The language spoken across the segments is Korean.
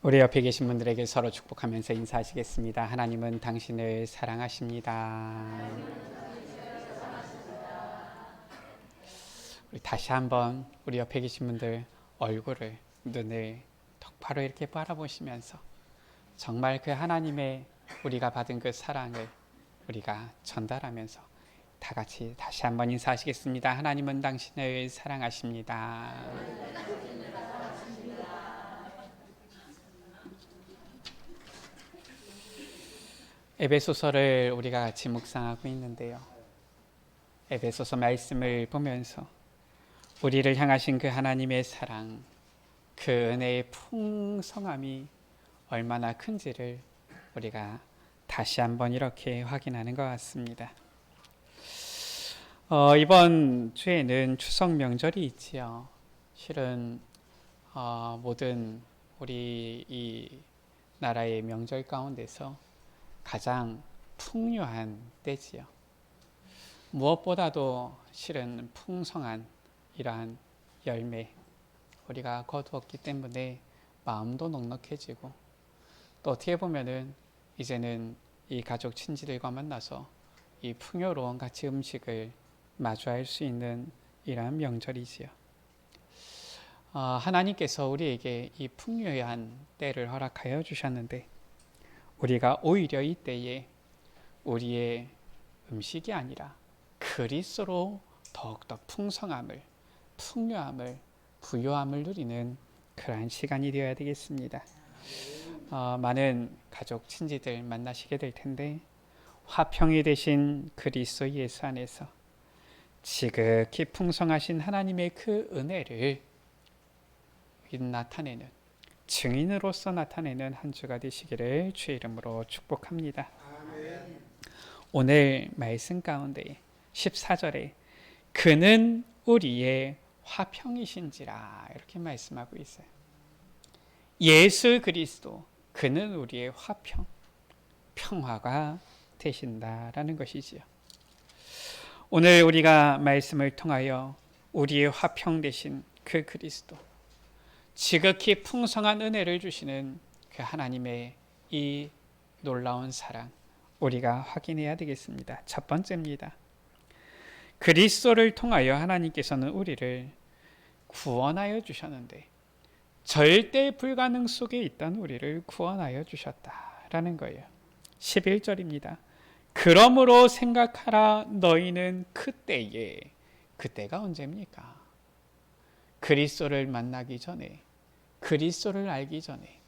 우리 옆에 계신 분들에게 서로 축복하면서 인사하시겠습니다. 하나님은 당신을 사랑하십니다. 우리 다시 한번 우리 옆에 계신 분들 얼굴을, 눈을 똑바로 이렇게 바라보시면서 정말 그 하나님의 우리가 받은 그 사랑을 우리가 전달하면서 다 같이 다시 한번 인사하시겠습니다. 하나님은 당신을 사랑하십니다. 에베소서를 우리가 같이 묵상하고 있는데요. 에베소서 말씀을 보면서 우리를 향하신 그 하나님의 사랑, 그 은혜의 풍성함이 얼마나 큰지를 우리가 다시 한번 이렇게 확인하는 것 같습니다. 이번 주에는 추석 명절이 있지요. 실은 모든 우리 이 나라의 명절 가운데서 가장 풍요한 때지요. 무엇보다도 실은 풍성한 이러한 열매 우리가 거두었기 때문에 마음도 넉넉해지고 또 어떻게 보면은 이제는 이 가족 친지들과 만나서 이 풍요로운 같이 음식을 마주할 수 있는 이러한 명절이지요. 하나님께서 우리에게 이 풍요한 때를 허락하여 주셨는데 우리가 오히려 이 때에 우리의 음식이 아니라 그리스도로 더욱더 풍성함을, 풍요함을, 부요함을 누리는 그러한 시간이 되어야 되겠습니다. 많은 가족, 친지들 만나시게 될 텐데 화평이 되신 그리스도 예수 안에서 지극히 풍성하신 하나님의 그 은혜를 나타내는 증인으로서 나타내는 한 주가 되시기를 주의 이름으로 축복합니다. 아멘. 오늘 말씀 가운데 14절에 그는 우리의 화평이신지라 이렇게 말씀하고 있어요. 예수 그리스도 그는 우리의 화평, 평화가 되신다라는 것이지요. 오늘 우리가 말씀을 통하여 우리의 화평 되신 그 그리스도, 지극히 풍성한 은혜를 주시는 그 하나님의 이 놀라운 사랑 우리가 확인해야 되겠습니다. 첫 번째입니다. 그리스도를 통하여 하나님께서는 우리를 구원하여 주셨는데 절대 불가능 속에 있던 우리를 구원하여 주셨다라는 거예요. 11절입니다. 그러므로 생각하라 너희는 그때에, 그때가 언제입니까? 그리스도를 만나기 전에, 그리스도를 알기 전에,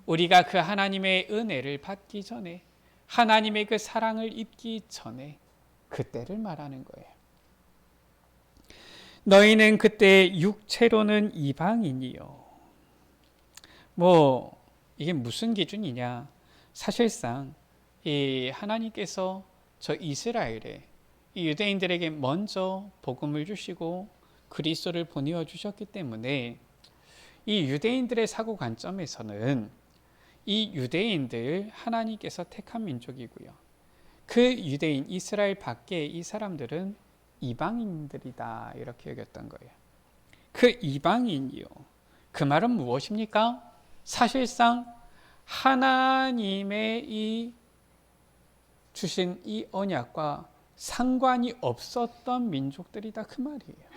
우리가 그 하나님의 은혜를 받기 전에, 하나님의 그 사랑을 입기 전에 그때를 말하는 거예요. 너희는 그때 육체로는 이방인이요. 이게 무슨 기준이냐? 사실상 이 하나님께서 저 이스라엘에 이 유대인들에게 먼저 복음을 주시고 그리스도를 보내어 주셨기 때문에 이 유대인들의 사고 관점에서는 이 유대인들 하나님께서 택한 민족이고요. 그 유대인 이스라엘 밖에 이 사람들은 이방인들이다 이렇게 여겼던 거예요. 그 이방인이요. 그 말은 무엇입니까? 사실상 하나님의 이 주신 이 언약과 상관이 없었던 민족들이다 그 말이에요.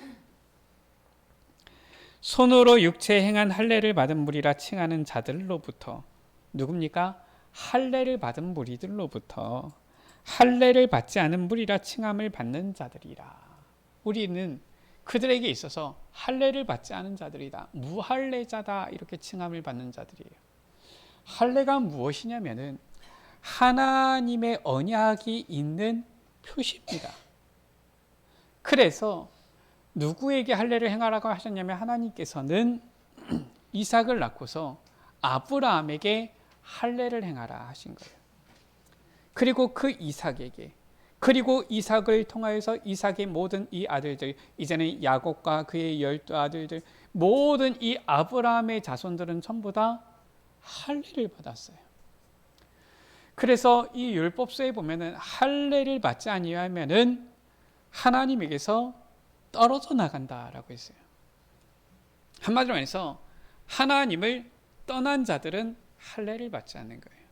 손으로 육체에 행한 할례를 받은 무리라 칭하는 자들로부터 누굽니까? 할례를 받은 무리들로부터 할례를 받지 않은 무리라 칭함을 받는 자들이라. 우리는 그들에게 있어서 할례를 받지 않은 자들이다, 무할례자다 이렇게 칭함을 받는 자들이에요. 할례가 무엇이냐면은 하나님의 언약이 있는 표시입니다. 그래서 누구에게 할례를 행하라고 하셨냐면 하나님께서는 이삭을 낳고서 아브라함에게 할례를 행하라 하신 거예요. 그리고 그 이삭에게, 그리고 이삭을 통하여서 이삭의 모든 이 아들들, 이제는 야곱과 그의 12아들들, 모든 이 아브라함의 자손들은 전부 다 할례를 받았어요. 그래서 이 율법서에 보면은 할례를 받지 아니하면은 하나님에게서 떨어져 나간다라고 했어요. 한마디로 해서 하나님을 떠난 자들은 할례를 받지 않는 거예요.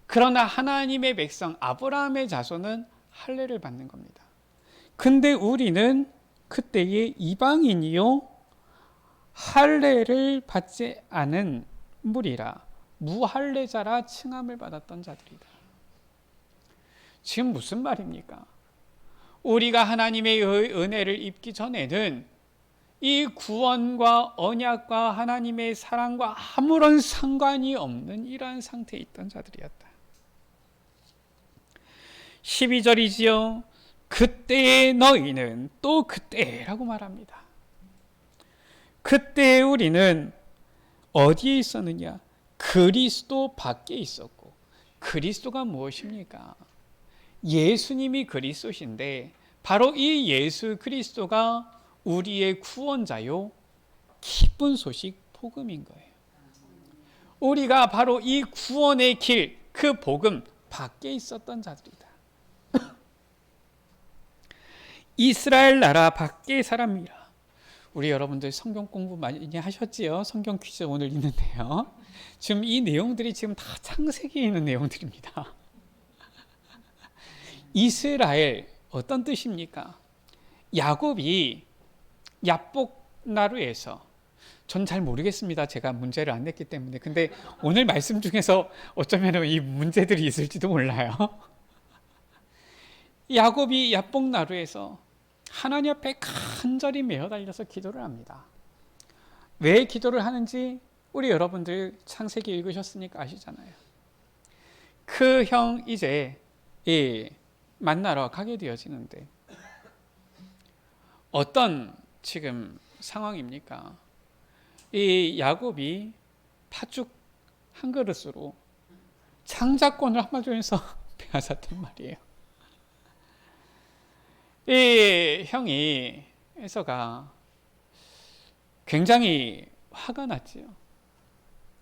그러나 하나님의 백성 아브라함의 자손은 할례를 받는 겁니다. 근데 우리는 그때의 이방인이요 할례를 받지 않은 무리라 무할례자라 칭함을 받았던 자들이다. 지금 무슨 말입니까? 우리가 하나님의 은혜를 입기 전에는 이 구원과 언약과 하나님의 사랑과 아무런 상관이 없는 이러한 상태에 있던 자들이었다. 12절이지요. 그때의 너희는 또 그때라고 말합니다. 그때 우리는 어디에 있었느냐? 그리스도 밖에 있었고, 그리스도가 무엇입니까? 예수님이 그리스도신데 바로 이 예수 그리스도가 우리의 구원자요 기쁜 소식 복음인 거예요. 우리가 바로 이 구원의 길, 그 복음 밖에 있었던 자들이다. 이스라엘 나라 밖의 사람이라. 우리 여러분들 성경 공부 많이 하셨지요? 성경 퀴즈 오늘 있는데요. 지금 이 내용들이 지금 다 창세기에 있는 내용들입니다. 이스라엘 어떤 뜻입니까? 야곱이 야복 나루에서 전 잘 모르겠습니다. 제가 문제를 안 냈기 때문에. 근데 오늘 말씀 중에서 어쩌면 이 문제들이 있을지도 몰라요. 야곱이 야복 나루에서 하나님 앞에 간절히 매어 달려서 기도를 합니다. 왜 기도를 하는지 우리 여러분들 창세기 읽으셨으니까 아시잖아요. 그 형 이제 만나러 가게 되어지는데 어떤 지금 상황입니까? 이 야곱이 팥죽 한 그릇으로 장자권을 한마디로 해서 빼앗았단 말이에요. 이 형이 에서가 굉장히 화가 났지요.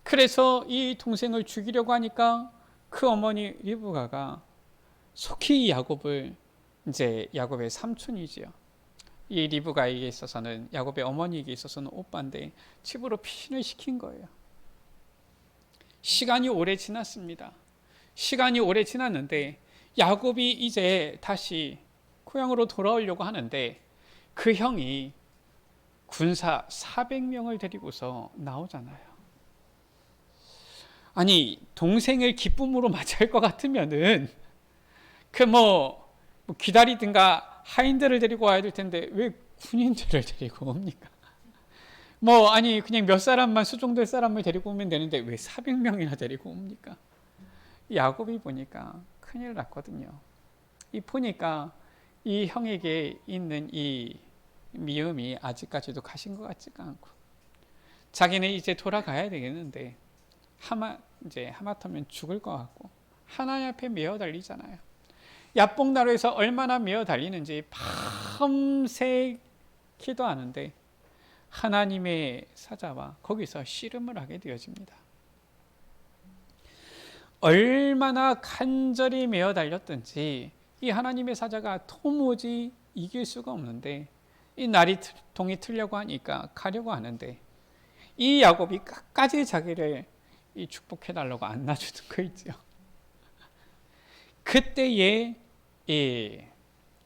그래서 이 동생을 죽이려고 하니까 그 어머니 리브가가 속히 야곱을, 이제 야곱의 삼촌이지요. 이 리브가에게 있어서는, 야곱의 어머니에게 있어서는 오빠인데 집으로 피신을 시킨 거예요. 시간이 오래 지났습니다. 시간이 오래 지났는데 야곱이 이제 다시 고향으로 돌아오려고 하는데 그 형이 군사 400명을 데리고서 나오잖아요. 아니, 동생을 기쁨으로 맞이할 것 같으면은 기다리든가 하인들을 데리고 와야 될 텐데 왜 군인들을 데리고 옵니까? 아니 그냥 몇 사람만, 수종될 사람을 데리고 오면 되는데 왜 400명이나 데리고 옵니까? 야곱이 보니까 큰일 났거든요. 보니까 이 형에게 있는 이 미움이 아직까지도 가신 것 같지가 않고, 자기는 이제 돌아가야 되겠는데 하마터면 죽을 것 같고 하나님 앞에 메어 달리잖아요. 야복나루에서 얼마나 메어 달리는지 밤새 기도하는데 하나님의 사자와 거기서 씨름을 하게 되어집니다. 얼마나 간절히 메어 달렸든지 이 하나님의 사자가 도무지 이길 수가 없는데, 이 나리통이 틀려고 하니까 가려고 하는데 이 야곱이 끝까지 자기를 축복해달라고 안 놔주는 거 있죠. 그때에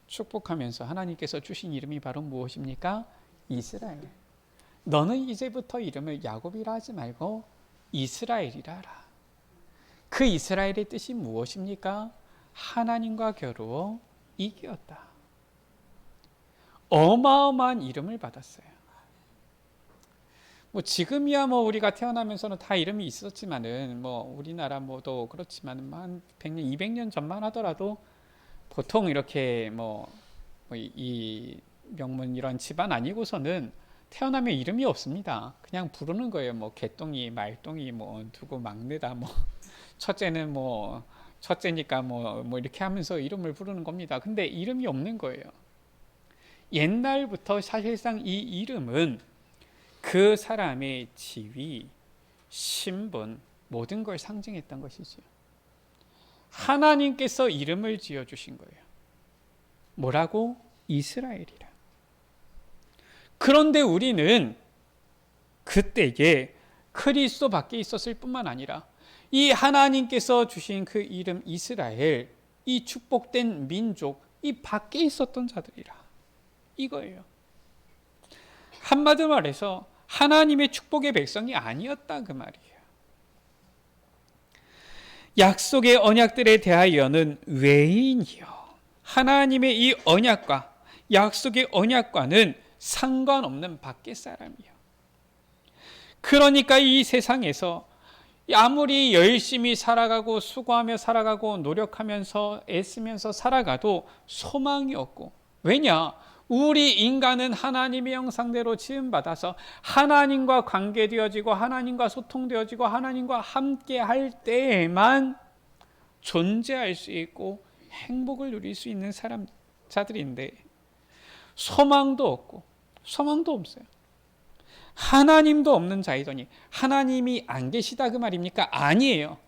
축복하면서 하나님께서 주신 이름이 바로 무엇입니까? 이스라엘. 너는 이제부터 이름을 야곱이라 하지 말고 이스라엘이라 하라. 그 이스라엘의 뜻이 무엇입니까? 하나님과 겨루어 이기었다. 어마어마한 이름을 받았어요. 지금이야 우리가 태어나면서는 다 이름이 있었지만은 우리나라 도 그렇지만 한 100년, 200년 전만 하더라도 보통 이렇게 이 명문 이런 집안 아니고서는 태어나면 이름이 없습니다. 그냥 부르는 거예요. 개똥이, 말똥이, 두고 막내다, 첫째는 첫째니까 이렇게 하면서 이름을 부르는 겁니다. 근데 이름이 없는 거예요. 옛날부터 사실상 이 이름은 그 사람의 지위, 신분, 모든 걸 상징했던 것이죠. 하나님께서 이름을 지어주신 거예요. 뭐라고? 이스라엘이라. 그런데 우리는 그때에 그리스도 밖에 있었을 뿐만 아니라 이 하나님께서 주신 그 이름 이스라엘, 이 축복된 민족, 이 밖에 있었던 자들이라. 이거예요. 한마디로 말해서 하나님의 축복의 백성이 아니었다 그 말이에요. 약속의 언약들에 대하여는 외인이요. 하나님의 이 언약과 약속의 언약과는 상관없는 밖의 사람이요. 그러니까 이 세상에서 아무리 열심히 살아가고 수고하며 살아가고 노력하면서 애쓰면서 살아가도 소망이 없고, 왜냐? 우리 인간은 하나님의 형상대로 지음받아서 하나님과 관계되어지고 하나님과 소통되어지고 하나님과 함께 할 때에만 존재할 수 있고 행복을 누릴 수 있는 자들인데 소망도 없고 소망도 없어요. 하나님도 없는 자이더니 하나님이 안 계시다 그 말입니까? 아니에요.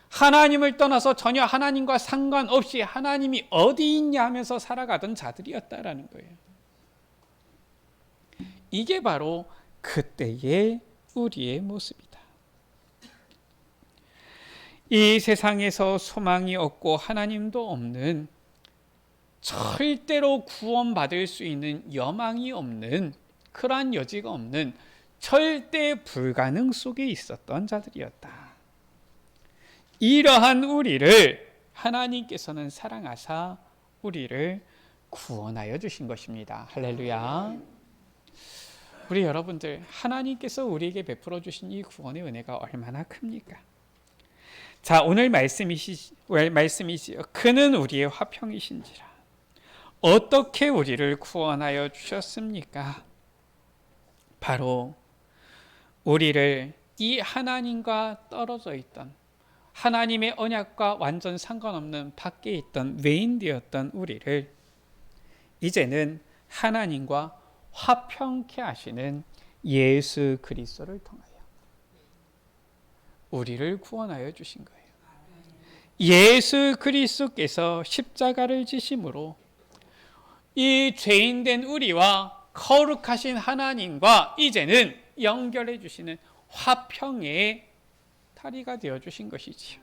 하나님을 떠나서 전혀 하나님과 상관없이 하나님이 어디 있냐 하면서 살아가던 자들이었다라는 거예요. 이게 바로 그때의 우리의 모습이다. 이 세상에서 소망이 없고 하나님도 없는, 절대로 구원받을 수 있는 여망이 없는, 그러한 여지가 없는 절대 불가능 속에 있었던 자들이었다. 이러한 우리를 하나님께서는 사랑하사 우리를 구원하여 주신 것입니다. 할렐루야. 우리 여러분들, 하나님께서 우리에게 베풀어 주신 이 구원의 은혜가 얼마나 큽니까? 자, 오늘 말씀이지요. 그는 우리의 화평이신지라. 어떻게 우리를 구원하여 주셨습니까? 바로 우리를 이 하나님과 떨어져 있던, 하나님의 언약과 완전 상관없는 밖에 있던 외인되었던 우리를 이제는 하나님과 화평케 하시는 예수 그리스도를 통하여 우리를 구원하여 주신 거예요. 예수 그리스도께서 십자가를 지심으로 이 죄인된 우리와 거룩하신 하나님과 이제는 연결해 주시는 화평의 다리가 되어 주신 것이지요.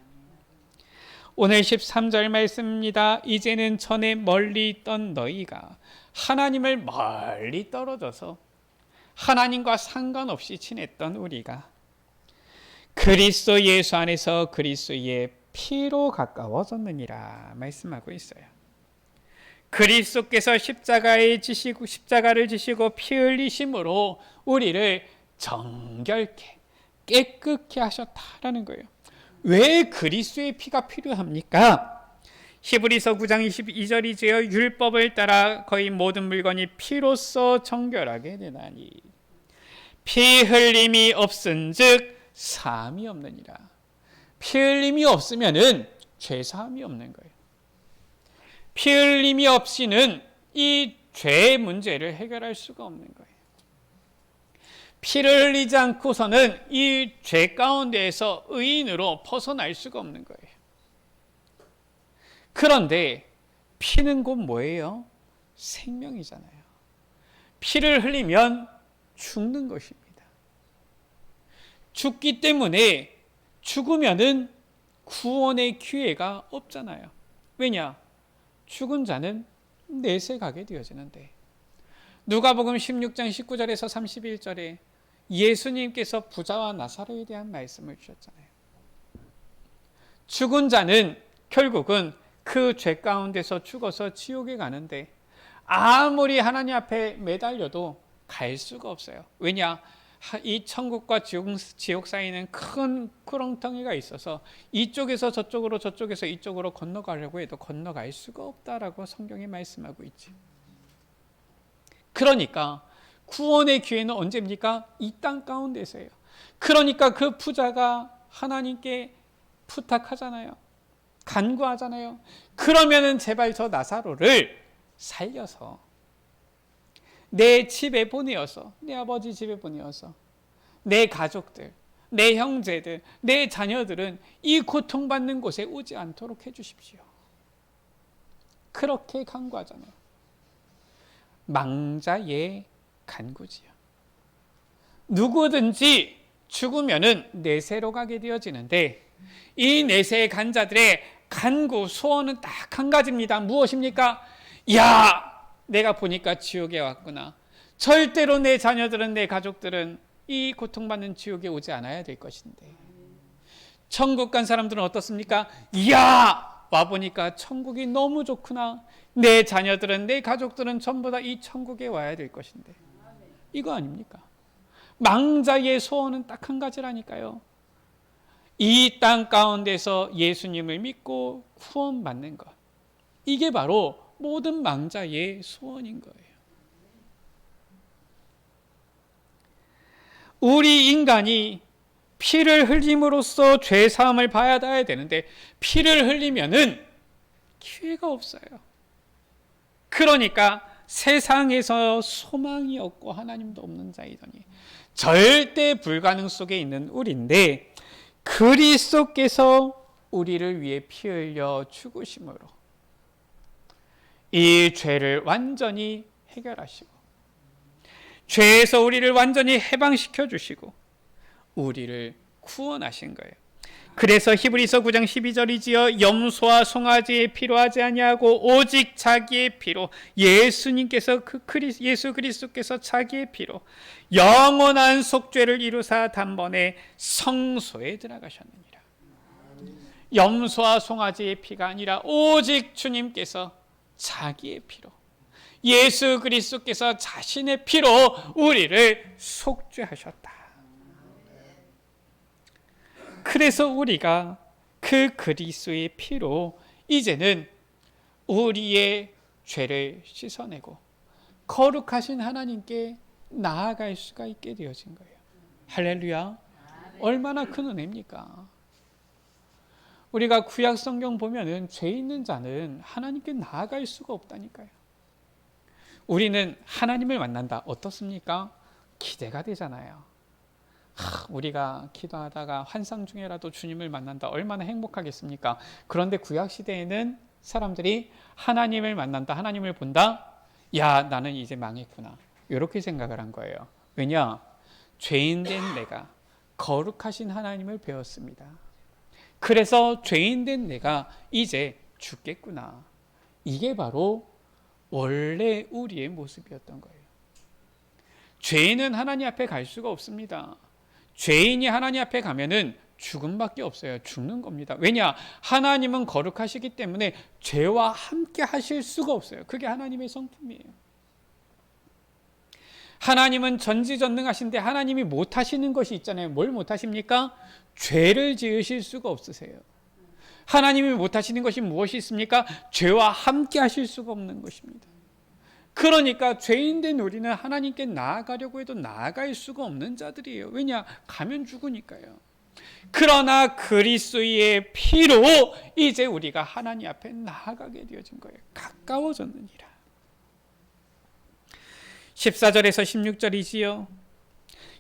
오늘 13절 말씀입니다. 이제는 전에 멀리 있던 너희가 하나님을 멀리 떨어져서 하나님과 상관없이 지냈던 우리가 그리스도 예수 안에서 그리스도의 피로 가까워졌느니라 말씀하고 있어요. 그리스도께서 십자가를 지시고 피 흘리심으로 우리를 정결케 깨끗게 하셨다라는 거예요. 왜 그리스도의 피가 필요합니까? 히브리서 9장 22절이지요. 율법을 따라 거의 모든 물건이 피로써 정결하게 되나니 피 흘림이 없은즉 사함이 없느니라. 피 흘림이 없으면은 죄 사함이 없는 거예요. 피 흘림이 없이는 이 죄의 문제를 해결할 수가 없는 거예요. 피를 흘리지 않고서는 이 죄 가운데에서 의인으로 벗어날 수가 없는 거예요. 그런데 피는 곧 뭐예요? 생명이잖아요. 피를 흘리면 죽는 것입니다. 죽기 때문에 죽으면은 구원의 기회가 없잖아요. 왜냐? 죽은 자는 내세가게 되어지는데 누가복음 16장 19절에서 31절에 예수님께서 부자와 나사로에 대한 말씀을 주셨잖아요. 죽은 자는 결국은 그 죄 가운데서 죽어서 지옥에 가는데 아무리 하나님 앞에 매달려도 갈 수가 없어요. 왜냐? 이 천국과 지옥 사이에는 큰 구렁텅이가 있어서 이쪽에서 저쪽으로 저쪽에서 이쪽으로 건너가려고 해도 건너갈 수가 없다라고 성경이 말씀하고 있지. 그러니까 구원의 기회는 언제입니까? 이 땅 가운데서예요. 그러니까 그 부자가 하나님께 부탁하잖아요. 간구하잖아요. 그러면은 제발 저 나사로를 살려서 내 집에 보내어서, 내 아버지 집에 보내어서 내 가족들, 내 형제들, 내 자녀들은 이 고통받는 곳에 오지 않도록 해주십시오. 그렇게 간구하잖아요. 망자의 간구지요. 누구든지 죽으면은 내세로 가게 되어지는데 이 내세에 간 자들의 간구 소원은 딱 한 가지입니다. 무엇입니까? 야, 내가 보니까 지옥에 왔구나. 절대로 내 자녀들은, 내 가족들은 이 고통받는 지옥에 오지 않아야 될 것인데, 천국 간 사람들은 어떻습니까? 이야, 와보니까 천국이 너무 좋구나. 내 자녀들은, 내 가족들은 전부 다 이 천국에 와야 될 것인데, 이거 아닙니까? 망자의 소원은 딱 한 가지라니까요. 이 땅 가운데서 예수님을 믿고 구원받는 것. 이게 바로 모든 망자의 소원인 거예요. 우리 인간이 피를 흘림으로써 죄 사함을 받아야 되는데 피를 흘리면은 기회가 없어요. 그러니까 세상에서 소망이 없고 하나님도 없는 자이더니 절대 불가능 속에 있는 우리인데 그리스도께서 우리를 위해 피 흘려 죽으심으로 이 죄를 완전히 해결하시고 죄에서 우리를 완전히 해방시켜 주시고 우리를 구원하신 거예요. 그래서 히브리서 9장 12절이지요. 염소와 송아지의 피로 하지 아니하고 오직 자기의 피로 예수님께서 예수 그리스도께서 자기의 피로 영원한 속죄를 이루사 단번에 성소에 들어가셨느니라. 염소와 송아지의 피가 아니라 오직 주님께서 자기의 피로 예수 그리스도께서 자신의 피로 우리를 속죄하셨다. 그래서 우리가 그 그리스도의 피로 이제는 우리의 죄를 씻어내고 거룩하신 하나님께 나아갈 수가 있게 되어진 거예요. 할렐루야. 얼마나 큰 은혜입니까? 우리가 구약 성경 보면은 죄 있는 자는 하나님께 나아갈 수가 없다니까요. 우리는 하나님을 만난다. 어떻습니까? 기대가 되잖아요. 우리가 기도하다가 환상 중에라도 주님을 만난다. 얼마나 행복하겠습니까? 그런데 구약 시대에는 사람들이 하나님을 만난다, 하나님을 본다. 야, 나는 이제 망했구나. 이렇게 생각을 한 거예요. 왜냐? 죄인된 내가 거룩하신 하나님을 배웠습니다. 그래서 죄인된 내가 이제 죽겠구나. 이게 바로 원래 우리의 모습이었던 거예요. 죄인은 하나님 앞에 갈 수가 없습니다. 죄인이 하나님 앞에 가면은 죽음밖에 없어요. 죽는 겁니다. 왜냐? 하나님은 거룩하시기 때문에 죄와 함께 하실 수가 없어요. 그게 하나님의 성품이에요. 하나님은 전지전능하신데 하나님이 못하시는 것이 있잖아요. 뭘 못하십니까? 죄를 지으실 수가 없으세요. 하나님이 못하시는 것이 무엇이 있습니까? 죄와 함께 하실 수가 없는 것입니다. 그러니까 죄인된 우리는 하나님께 나아가려고 해도 나아갈 수가 없는 자들이에요. 왜냐? 가면 죽으니까요. 그러나 그리스도의 피로 이제 우리가 하나님 앞에 나아가게 되어진 거예요. 가까워졌느니라. 14절에서 16절이지요.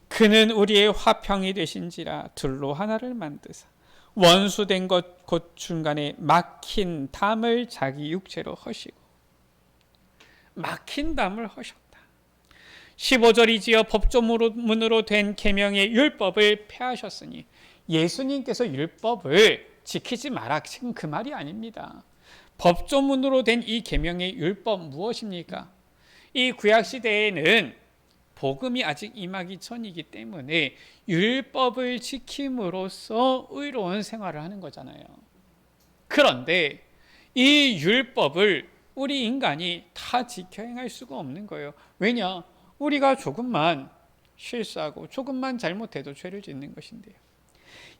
그는 우리의 화평이 되신지라 둘로 하나를 만드사 원수된 것 곧 중간에 막힌 담을 자기 육체로 허시고 막힌 담을 허셨다. 15절이지요. 법조문으로 된 계명의 율법을 폐하셨으니 예수님께서 율법을 지키지 마라. 지금 그 말이 아닙니다. 법조문으로 된 이 계명의 율법 무엇입니까? 이 구약 시대에는 복음이 아직 임하기 전이기 때문에 율법을 지킴으로써 의로운 생활을 하는 거잖아요. 그런데 이 율법을 우리 인간이 다 지켜 행할 수가 없는 거예요. 왜냐? 우리가 조금만 실수하고 조금만 잘못해도 죄를 짓는 것인데요.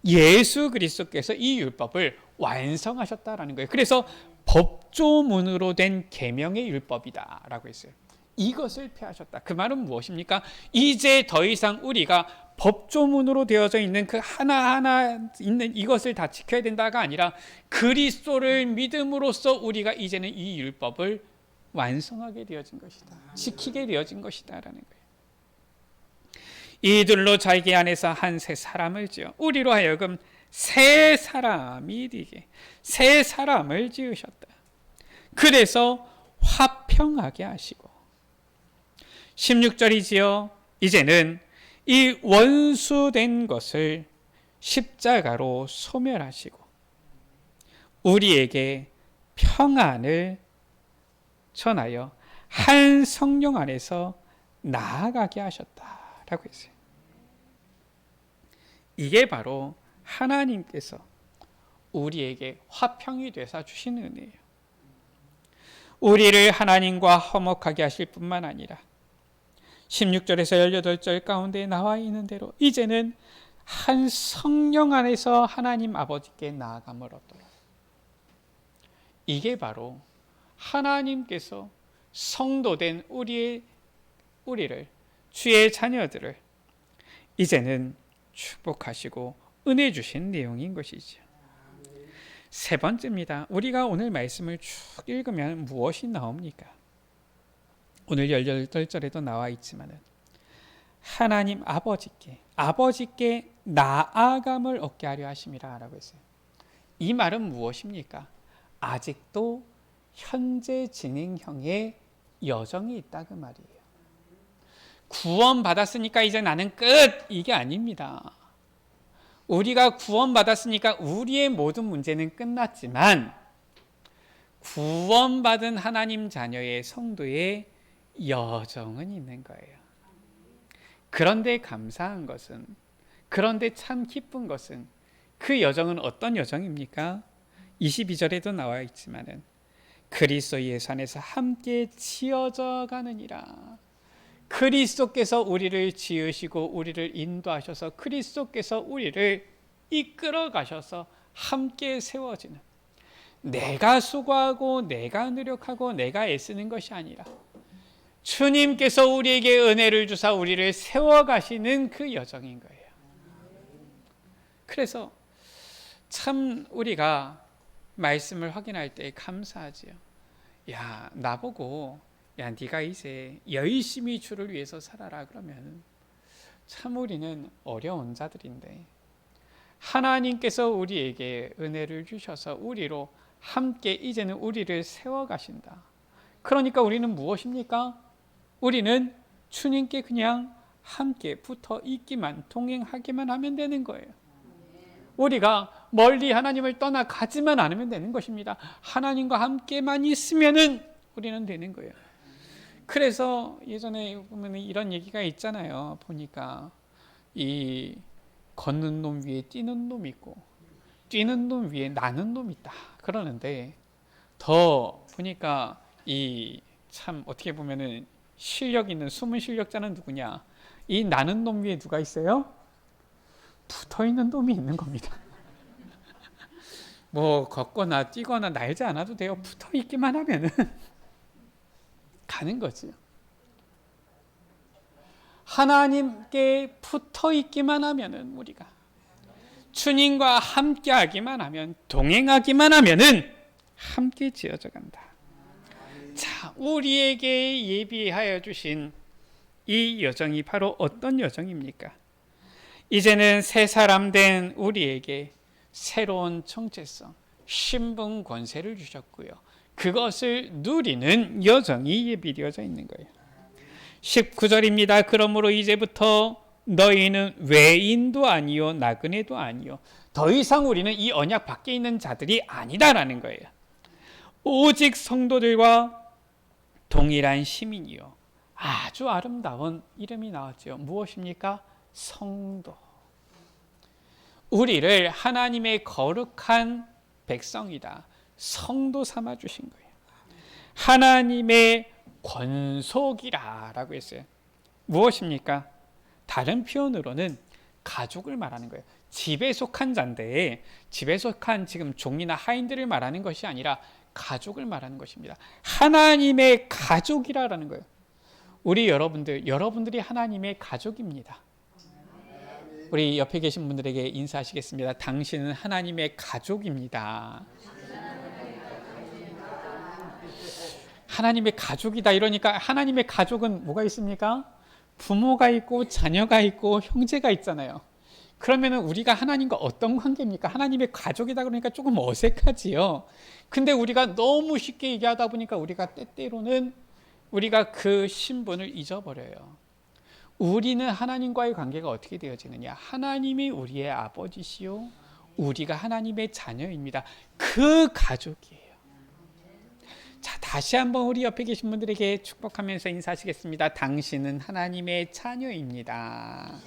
예수 그리스도께서 이 율법을 완성하셨다라는 거예요. 그래서 법조문으로 된 계명의 율법이다라고 했어요. 이것을 폐하셨다. 그 말은 무엇입니까? 이제 더 이상 우리가 법조문으로 되어져 있는 그 하나하나 있는 이것을 다 지켜야 된다가 아니라 그리스도를 믿음으로써 우리가 이제는 이 율법을 완성하게 되어진 것이다. 지키게 되어진 것이다 라는 거예요. 이들로 자기 안에서 한 새 사람을 지어 우리로 하여금 새 사람이 되게 새 사람을 지으셨다. 그래서 화평하게 하시고 16절이지요. 이제는 이 원수된 것을 십자가로 소멸하시고 우리에게 평안을 전하여 한 성령 안에서 나아가게 하셨다라고 했어요. 이게 바로 하나님께서 우리에게 화평이 되사 주신 은혜예요. 우리를 하나님과 화목하게 하실 뿐만 아니라 16절에서 18절 가운데 나와 있는 대로 이제는 한 성령 안에서 하나님 아버지께 나아감을 얻도록, 이게 바로 하나님께서 성도된 우리를, 주의 자녀들을 이제는 축복하시고 은혜 주신 내용인 것이죠. 세 번째입니다. 우리가 오늘 말씀을 쭉 읽으면 무엇이 나옵니까? 오늘 18절에도 나와 있지만 하나님 아버지께 나아감을 얻게 하려 하심이라 라고 했어요. 이 말은 무엇입니까? 아직도 현재 진행형의 여정이 있다 그 말이에요. 구원받았으니까 이제 나는 끝, 이게 아닙니다. 우리가 구원받았으니까 우리의 모든 문제는 끝났지만 구원받은 하나님 자녀의 성도의 여정은 있는 거예요. 그런데 감사한 것은, 그런데 참 기쁜 것은 그 여정은 어떤 여정입니까? 22절에도 나와 있지만은 그리스도 예수 안에서 함께 지어져 가느니라. 그리스도께서 우리를 지으시고 우리를 인도하셔서 그리스도께서 우리를 이끌어 가셔서 함께 세워지는, 내가 수고하고 내가 노력하고 내가 애쓰는 것이 아니라 주님께서 우리에게 은혜를 주사 우리를 세워가시는 그 여정인 거예요. 그래서 참 우리가 말씀을 확인할 때 감사하지요. 야, 나보고 야, 네가 이제 열심히 주를 위해서 살아라 그러면 참 우리는 어려운 자들인데 하나님께서 우리에게 은혜를 주셔서 우리로 함께 이제는 우리를 세워가신다. 그러니까 우리는 무엇입니까? 우리는 주님께 그냥 함께 붙어 있기만, 동행하기만 하면 되는 거예요. 우리가 멀리 하나님을 떠나가지만 않으면 되는 것입니다. 하나님과 함께만 있으면은 우리는 되는 거예요. 그래서 예전에 보면 이런 얘기가 있잖아요. 보니까 이 걷는 놈 위에 뛰는 놈이 있고 뛰는 놈 위에 나는 놈이 있다 그러는데, 더 보니까 이 참 어떻게 보면은 실력 있는 숨은 실력자는 누구냐? 이 나는 놈 위에 누가 있어요? 붙어 있는 놈이 있는 겁니다. 뭐 걷거나 뛰거나 날지 않아도 돼요. 붙어 있기만 하면은 가는 거지요. 하나님께 붙어 있기만 하면은, 우리가 주님과 함께 하기만 하면, 동행하기만 하면은 함께 지어져 간다. 자, 우리에게 예비하여 주신 이 여정이 바로 어떤 여정입니까? 이제는 새 사람 된 우리에게 새로운 정체성, 신분, 권세를 주셨고요. 그것을 누리는 여정이 예비되어져 있는 거예요. 19절입니다. 그러므로 이제부터 너희는 외인도 아니요 나그네도 아니요, 더 이상 우리는 이 언약 밖에 있는 자들이 아니다라는 거예요. 오직 성도들과 동일한 시민이요. 아주 아름다운 이름이 나왔죠. 무엇입니까? 성도. 우리를 하나님의 거룩한 백성이다, 성도 삼아 주신 거예요. 하나님의 권속이라 라고 했어요. 무엇입니까? 다른 표현으로는 가족을 말하는 거예요. 집에 속한 자인데, 집에 속한 지금 종이나 하인들을 말하는 것이 아니라 가족을 말하는 것입니다. 하나님의 가족이라는 거예요. 우리 여러분들이 하나님의 가족입니다. 우리 옆에 계신 분들에게 인사하시겠습니다. 당신은 하나님의 가족입니다. 하나님의 가족이다 이러니까, 하나님의 가족은 뭐가 있습니까? 부모가 있고 자녀가 있고 형제가 있잖아요. 그러면 우리가 하나님과 어떤 관계입니까? 하나님의 가족이다 그러니까 조금 어색하지요. 근데 우리가 너무 쉽게 얘기하다 보니까 우리가 때때로는 우리가 그 신분을 잊어버려요. 우리는 하나님과의 관계가 어떻게 되어지느냐? 하나님이 우리의 아버지시요, 우리가 하나님의 자녀입니다. 그 가족이에요. 자, 다시 한번 우리 옆에 계신 분들에게 축복하면서 인사하시겠습니다. 당신은 하나님의 자녀입니다.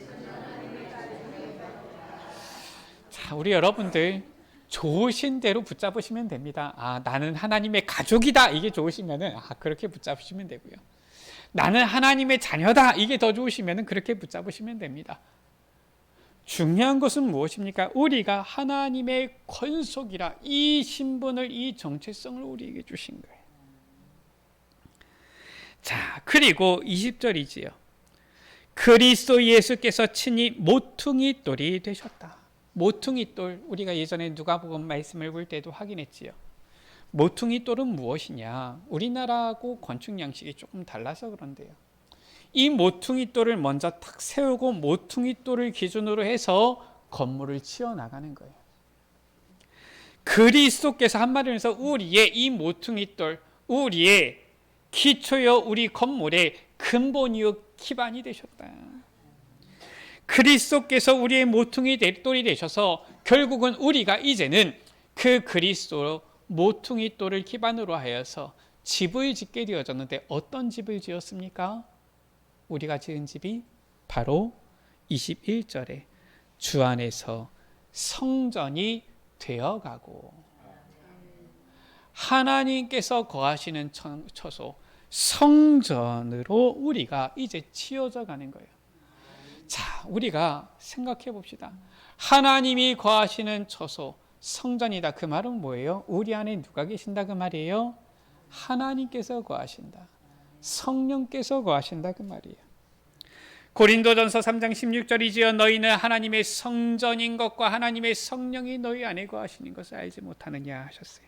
자, 우리 여러분들 좋으신 대로 붙잡으시면 됩니다. 아, 나는 하나님의 가족이다. 이게 좋으시면은 그렇게 붙잡으시면 되고요. 나는 하나님의 자녀다. 이게 더 좋으시면은 그렇게 붙잡으시면 됩니다. 중요한 것은 무엇입니까? 우리가 하나님의 권속이라 이 신분을, 이 정체성을 우리에게 주신 거예요. 자, 그리고 20절이지요. 그리스도 예수께서 친히 모퉁이 돌이 되셨다. 모퉁이 돌, 우리가 예전에 누가복음 말씀을 볼 때도 확인했지요. 모퉁이 돌은 무엇이냐? 우리나라하고 건축 양식이 조금 달라서 그런데요. 이 모퉁이 돌을 먼저 탁 세우고 모퉁이 돌을 기준으로 해서 건물을 치어 나가는 거예요. 그리스도께서 한마디로 해서 우리의 이 모퉁이 돌, 우리의 기초여 우리 건물의 근본이요 기반이 되셨다. 그리스도께서 우리의 모퉁이 돌이 되셔서 결국은 우리가 이제는 그 그리스도 모퉁이 돌을 기반으로 하여서 집을 짓게 되어졌는데 어떤 집을 지었습니까? 우리가 지은 집이 바로 21절에 주 안에서 성전이 되어가고 하나님께서 거하시는 처소 성전으로 우리가 이제 치어져 가는 거예요. 자, 우리가 생각해 봅시다. 하나님이 거하시는 처소 성전이다. 그 말은 뭐예요? 우리 안에 누가 계신다 그 말이에요? 하나님께서 거하신다. 성령께서 거하신다 그 말이에요. 고린도전서 3장 16절이지요. 너희는 하나님의 성전인 것과 하나님의 성령이 너희 안에 거하시는 것을 알지 못하느냐 하셨어요.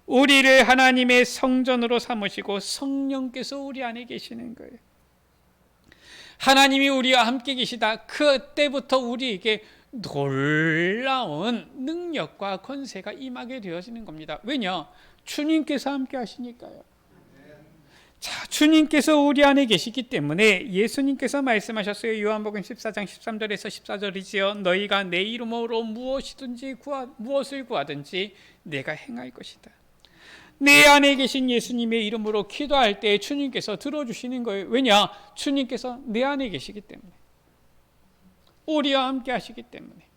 우리를 하나님의 성전으로 삼으시고 성령께서 우리 안에 계시는 거예요. 하나님이 우리와 함께 계시다. 그때부터 우리에게 놀라운 능력과 권세가 임하게 되어지는 겁니다. 왜냐? 주님께서 함께 하시니까요. 자, 주님께서 우리 안에 계시기 때문에 예수님께서 말씀하셨어요. 요한복음 14장 13절에서 14절이지요. 너희가 내 이름으로 무엇을 구하든지 내가 행할 것이다. 내 안에 계신 예수님의 이름으로 기도할 때 주님께서 들어주시는 거예요. 왜냐? 주님께서 내 안에 계시기 때문에, 우리와 함께 하시기 때문에.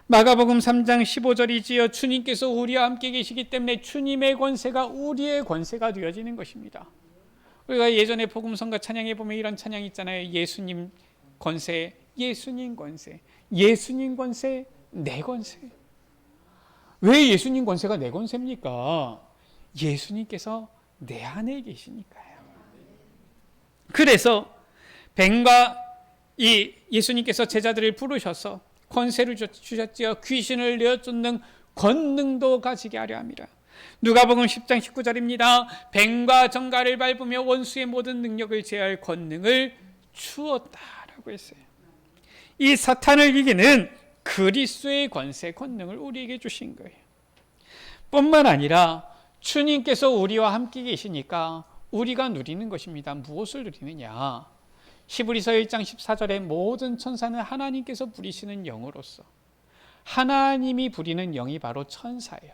마가복음 3장 15절이지요. 주님께서 우리와 함께 계시기 때문에 주님의 권세가 우리의 권세가 되어지는 것입니다. 우리가 예전에 복음성가 찬양에 보면 이런 찬양 있잖아요. 예수님 권세, 예수님 권세, 예수님 권세, 내 권세. 왜 예수님 권세가 내 권세입니까? 예수님께서 내 안에 계시니까요. 그래서 뱀과 이 예수님께서 제자들을 부르셔서 권세를 주셨지요. 귀신을 내어쫓는 권능도 가지게 하려 함이라. 누가복음 10장 19절입니다. 뱀과 정갈을 밟으며 원수의 모든 능력을 제할 권능을 주었다라고 했어요. 이 사탄을 이기는 그리스도의 권세, 권능을 우리에게 주신 거예요. 뿐만 아니라 주님께서 우리와 함께 계시니까 우리가 누리는 것입니다. 무엇을 누리느냐? 히브리서 1장 14절에 모든 천사는 하나님께서 부리시는 영으로서, 하나님이 부리는 영이 바로 천사예요.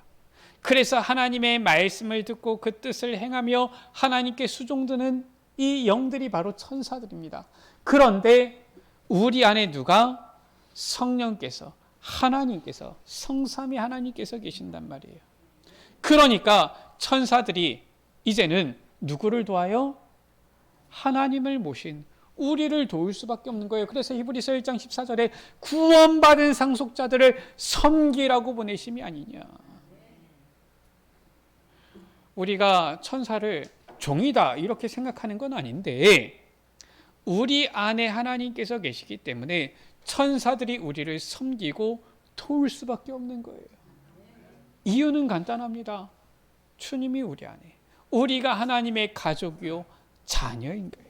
그래서 하나님의 말씀을 듣고 그 뜻을 행하며 하나님께 수종드는 이 영들이 바로 천사들입니다. 그런데 우리 안에 누가? 성령께서, 하나님께서, 성삼위 하나님께서 계신단 말이에요. 그러니까 천사들이 이제는 누구를 도와요? 하나님을 모신 우리를 도울 수밖에 없는 거예요. 그래서 히브리서 1장 14절에 구원받은 상속자들을 섬기라고 보내심이 아니냐. 우리가 천사를 종이다 이렇게 생각하는 건 아닌데, 우리 안에 하나님께서 계시기 때문에 천사들이 우리를 섬기고 도울 수밖에 없는 거예요. 이유는 간단합니다. 주님이 우리 안에, 우리가 하나님의 가족이요 자녀인 거예요.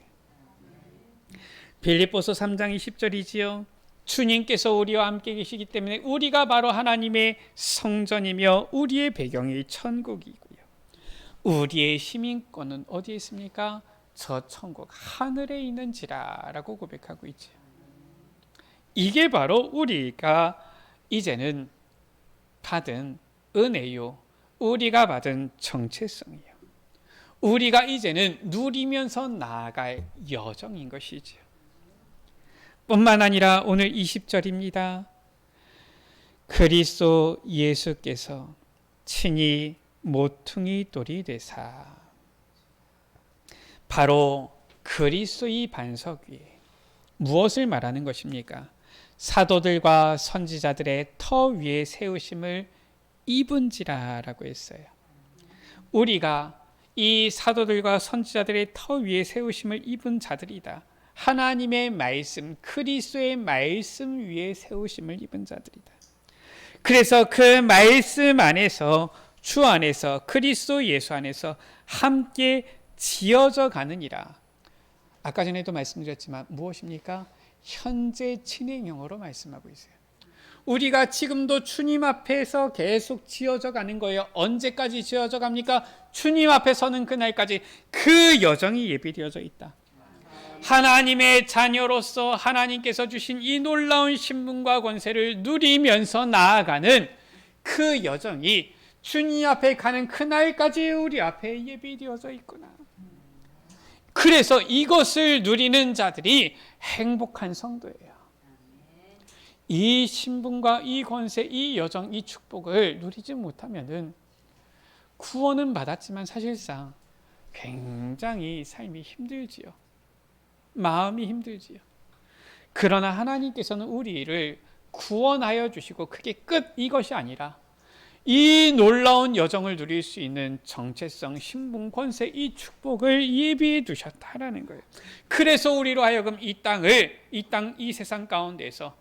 빌립보서 3장 20절이지요. 주님께서 우리와 함께 계시기 때문에 우리가 바로 하나님의 성전이며 우리의 배경이 천국이고요. 우리의 시민권은 어디에 있습니까? 저 천국 하늘에 있는지라라고 고백하고 있죠. 이게 바로 우리가 이제는 받은 은혜요, 우리가 받은 정체성이요, 우리가 이제는 누리면서 나아갈 여정인 것이지요. 뿐만 아니라 오늘 20절입니다. 그리스도 예수께서 친히 모퉁이 돌이 되사. 바로 그리스도의 반석 위에 무엇을 말하는 것입니까? 사도들과 선지자들의 터 위에 세우심을 입은지라라고 했어요. 우리가 이 사도들과 선지자들의 터 위에 세우심을 입은 자들이다. 하나님의 말씀, 그리스도의 말씀 위에 세우심을 입은 자들이다. 그래서 그 말씀 안에서, 주 안에서, 그리스도 예수 안에서 함께 지어져 가느니라. 아까 전에도 말씀드렸지만 무엇입니까? 현재 진행형으로 말씀하고 있어요. 우리가 지금도 주님 앞에서 계속 지어져 가는 거예요. 언제까지 지어져 갑니까? 주님 앞에 서는 그날까지 그 여정이 예비되어져 있다. 하나님의 자녀로서 하나님께서 주신 이 놀라운 신분과 권세를 누리면서 나아가는 그 여정이 주님 앞에 가는 그날까지 우리 앞에 예비되어져 있구나. 그래서 이것을 누리는 자들이 행복한 성도예요. 이 신분과 이 권세, 이 여정, 이 축복을 누리지 못하면은 구원은 받았지만 사실상 굉장히 삶이 힘들지요. 마음이 힘들지요. 그러나 하나님께서는 우리를 구원하여 주시고 그게 끝, 이것이 아니라 이 놀라운 여정을 누릴 수 있는 정체성, 신분, 권세, 이 축복을 예비해 두셨다라는 거예요. 그래서 우리로 하여금 이 세상 가운데서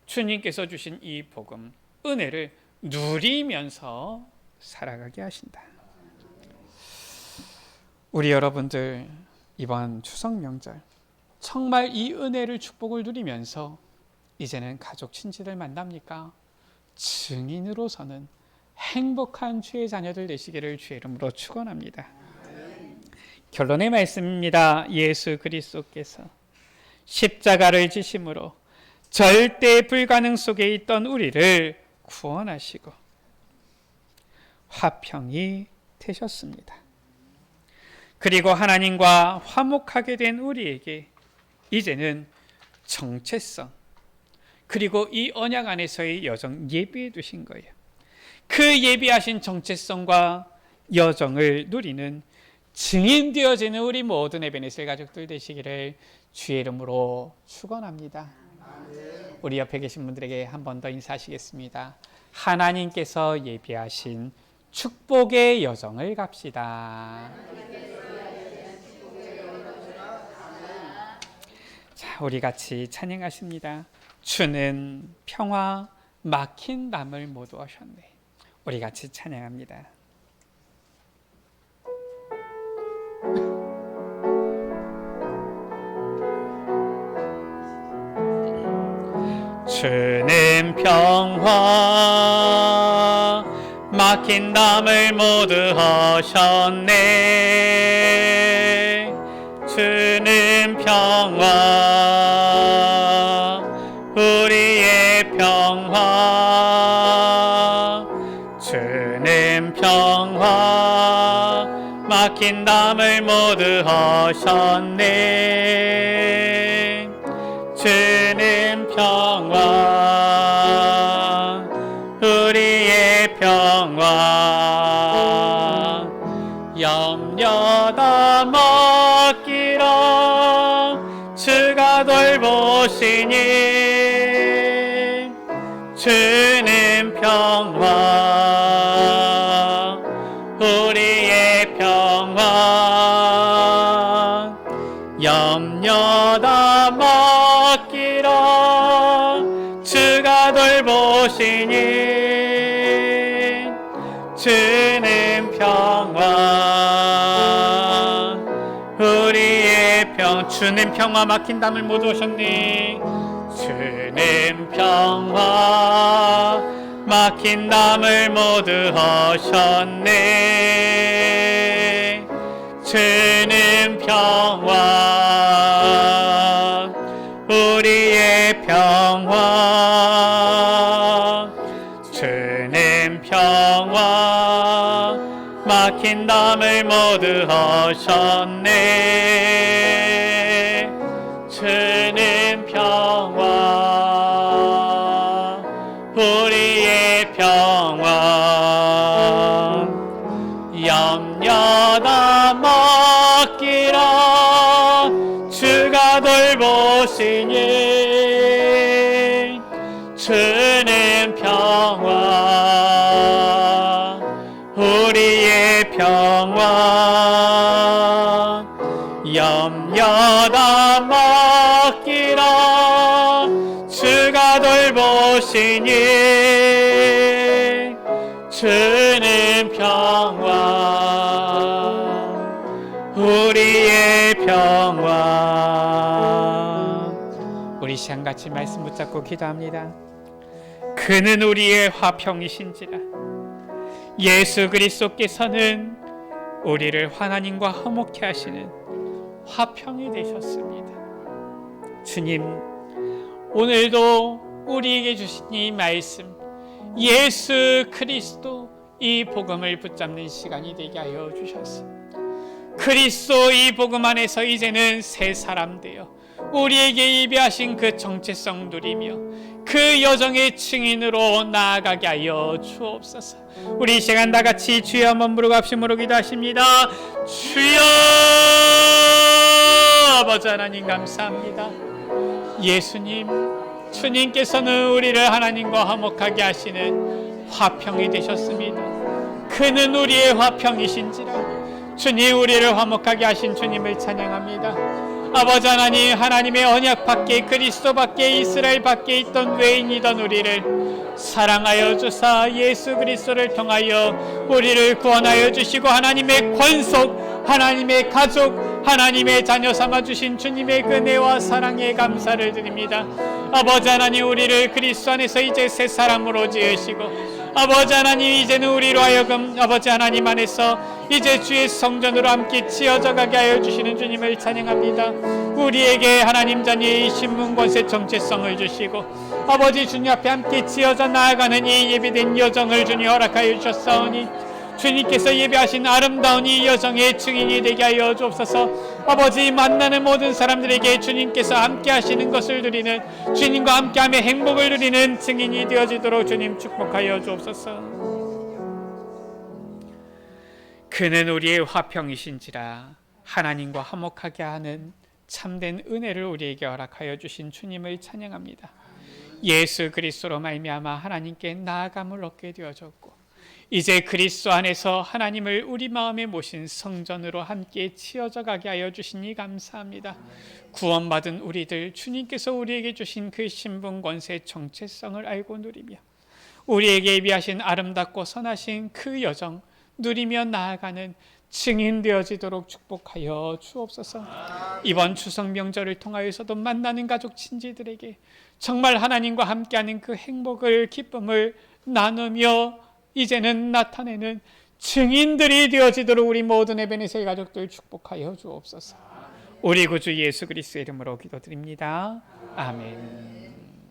주님께서 주신 이 복음, 은혜를 누리면서 살아가게 하신다. 우리 여러분들 이번 추석 명절 정말 이 은혜를, 축복을 누리면서 이제는 가족, 친지들 만납니까? 증인으로서는 행복한 주의 자녀들 되시기를 주의 이름으로 축원합니다. 결론의 말씀입니다. 예수 그리스도께서 십자가를 지심으로 절대 불가능 속에 있던 우리를 구원하시고 화평이 되셨습니다. 그리고 하나님과 화목하게 된 우리에게 이제는 정체성, 그리고 이 언약 안에서의 여정 예비해 두신 거예요. 그 예비하신 정체성과 여정을 누리는 증인되어지는 우리 모든 에베네셀 가족들 되시기를 주의 이름으로 축원합니다. 우리 옆에 계신 분들에게 한 번 더 인사하시겠습니다. 하나님께서 예비하신 축복의 여정을 갑시다. 자, 우리 같이 찬양하십니다. 주는 평화, 막힌 담을 모두 하셨네. 우리 같이 찬양합니다. 주는 평화, 막힌 담을 모두 하셨네. 주는 평화, 우리의 평화. 주는 평화, 막힌 담을 모두 하셨네. 주는 평화, 우리의 평화. 염려 다 맡기라, 주가 돌보시니. 주는 평화, 우리의 평화. 염려 다 맡기라, 주가 돌보시니. 주는 평화, 우리의 주는 평화, 막힌 담을 모두 하셨네. 주는 평화, 막힌 담을 모두 하셨네. 주는 평화, 우리의 평화. 주는 평화, 막힌 담을 모두 허셨네. 주는 평화, 우리의 평화. 염려나 맡기라, 주가 돌보시니. 주는 평화, 우리의 평화. 염려나 맡기라, 주가 돌보시니. 주는 평화, 우리의 평화. 우리 시간 같이 말씀 붙잡고 기도합니다. 그는 우리의 화평이신지라. 예수 그리스도께서는 우리를 하나님과 화목케 하시는 화평이 되셨습니다. 주님, 오늘도 우리에게 주신 이 말씀, 예수 그리스도 이 복음을 붙잡는 시간이 되게 하여 주셨습니다. 그리스도 이 복음 안에서 이제는 새 사람 되어 우리에게 예비하신 그 정체성 누리며 그 여정의 증인으로 나아가게 하여 주옵소서. 우리 이 시간 다 같이 주여 한번 부르고 합심으로 기도하십니다. 주여. 아버지 하나님 감사합니다. 예수님, 주님께서는 우리를 하나님과 화목하게 하시는 화평이 되셨습니다. 그는 우리의 화평이신지라. 주님, 우리를 화목하게 하신 주님을 찬양합니다. 아버지 하나님, 하나님의 언약 밖에, 그리스도 밖에, 이스라엘 밖에 있던 외인이던 우리를 사랑하여 주사 예수 그리스도를 통하여 우리를 구원하여 주시고 하나님의 권속, 하나님의 가족, 하나님의 자녀 삼아주신 주님의 은혜와 사랑에 감사를 드립니다. 아버지 하나님, 우리를 그리스도 안에서 이제 새 사람으로 지으시고 아버지 하나님, 이제는 우리로 하여금 아버지 하나님 안에서 이제 주의 성전으로 함께 지어져 가게 하여 주시는 주님을 찬양합니다. 우리에게 하나님 자녀의 신분 권세 정체성을 주시고 아버지 주님 앞에 함께 지어져 나아가는 이 예비된 여정을 주님 허락하여 주셨사오니 주님께서 예배하신 아름다운 이 여정의 증인이 되게 하여 주옵소서. 아버지, 만나는 모든 사람들에게 주님께서 함께 하시는 것을 누리는, 주님과 함께하며 행복을 누리는 증인이 되어지도록 주님 축복하여 주옵소서. 그는 우리의 화평이신지라. 하나님과 화목하게 하는 참된 은혜를 우리에게 허락하여 주신 주님을 찬양합니다. 예수 그리스도로 말미암아 하나님께 나아감을 얻게 되어졌고 이제 그리스도 안에서 하나님을 우리 마음에 모신 성전으로 함께 치어져 가게 하여 주시니 감사합니다. 구원받은 우리들, 주님께서 우리에게 주신 그 신분 권세 정체성을 알고 누리며 우리에게 예비하신 아름답고 선하신 그 여정 누리며 나아가는 증인 되어지도록 축복하여 주옵소서. 이번 추석 명절을 통하여서도 만나는 가족 친지들에게 정말 하나님과 함께하는 그 행복을, 기쁨을 나누며 이제는 나타내는 증인들이 되어지도록 우리 모든 에베네셀 가족들 축복하여 주옵소서. 우리 구주 예수 그리스도의 이름으로 기도드립니다. 아멘.